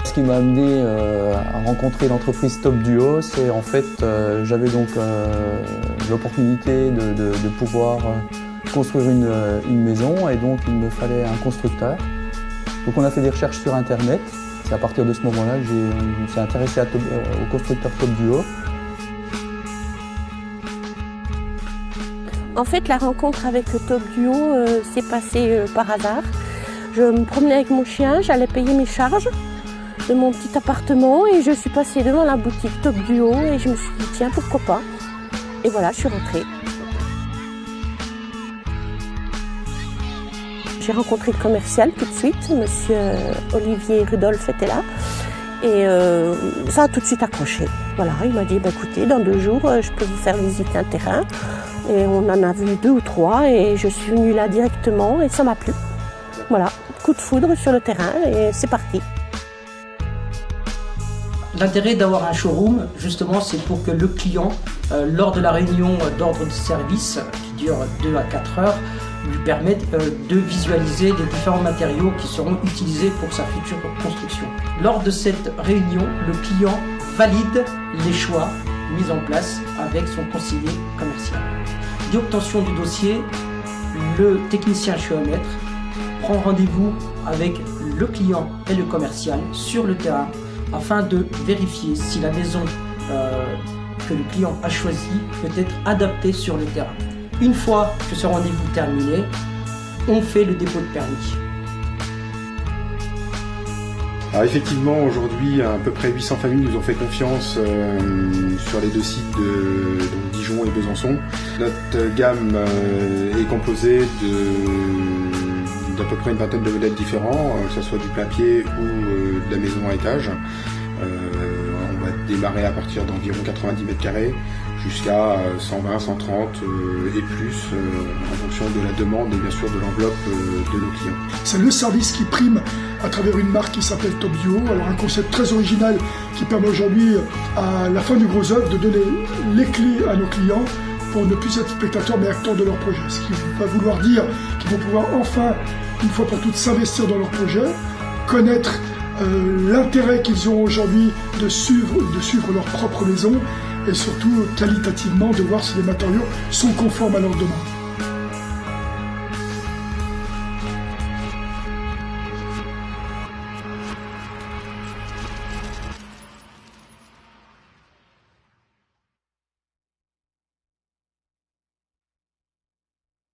Ce qui m'a amené à rencontrer l'entreprise Top Duo, c'est en fait j'avais donc l'opportunité de pouvoir construire une maison et donc il me fallait un constructeur. Donc on a fait des recherches sur internet. C'est à partir de ce moment-là que je me suis intéressé au constructeur Top Duo. En fait, la rencontre avec le Top Duo s'est passée par hasard. Je me promenais avec mon chien, j'allais payer mes charges de mon petit appartement et je suis passée devant la boutique Top Duo et je me suis dit tiens, pourquoi pas. Et voilà, je suis rentrée. J'ai rencontré le commercial tout de suite, monsieur Olivier Rudolph était là et ça a tout de suite accroché. Voilà, il m'a dit bah, écoutez, dans 2 jours, je peux vous faire visiter un terrain. Et on en a vu 2 ou 3 et je suis venue là directement et ça m'a plu. Voilà, coup de foudre sur le terrain et c'est parti. L'intérêt d'avoir un showroom, justement, c'est pour que le client, lors de la réunion d'ordre de service, qui dure 2 à 4 heures, lui permette de visualiser les différents matériaux qui seront utilisés pour sa future construction. Lors de cette réunion, le client valide les choix mis en place avec son conseiller commercial. D'obtention du dossier, le technicien géomètre prend rendez-vous avec le client et le commercial sur le terrain afin de vérifier si la maison que le client a choisie peut être adaptée sur le terrain. Une fois que ce rendez-vous terminé, on fait le dépôt de permis. Alors effectivement, aujourd'hui, à peu près 800 familles nous ont fait confiance sur les 2 sites de Dijon et Besançon. Notre gamme est composée d'à peu près une vingtaine de modèles différents, que ce soit du plein pied ou de la maison à étage. On va démarrer à partir d'environ 90 mètres carrés jusqu'à 120, 130 et plus en fonction de la demande et bien sûr de l'enveloppe de nos clients. C'est le service qui prime à travers une marque qui s'appelle Top Duo. Alors un concept très original qui permet aujourd'hui à la fin du gros œuvre de donner les clés à nos clients pour ne plus être spectateurs mais acteurs de leur projet. Ce qui va vouloir dire qu'ils vont pouvoir enfin, une fois pour toutes, s'investir dans leur projet, connaître l'intérêt qu'ils ont aujourd'hui de suivre leur propre maison et surtout qualitativement de voir si les matériaux sont conformes à leur demande.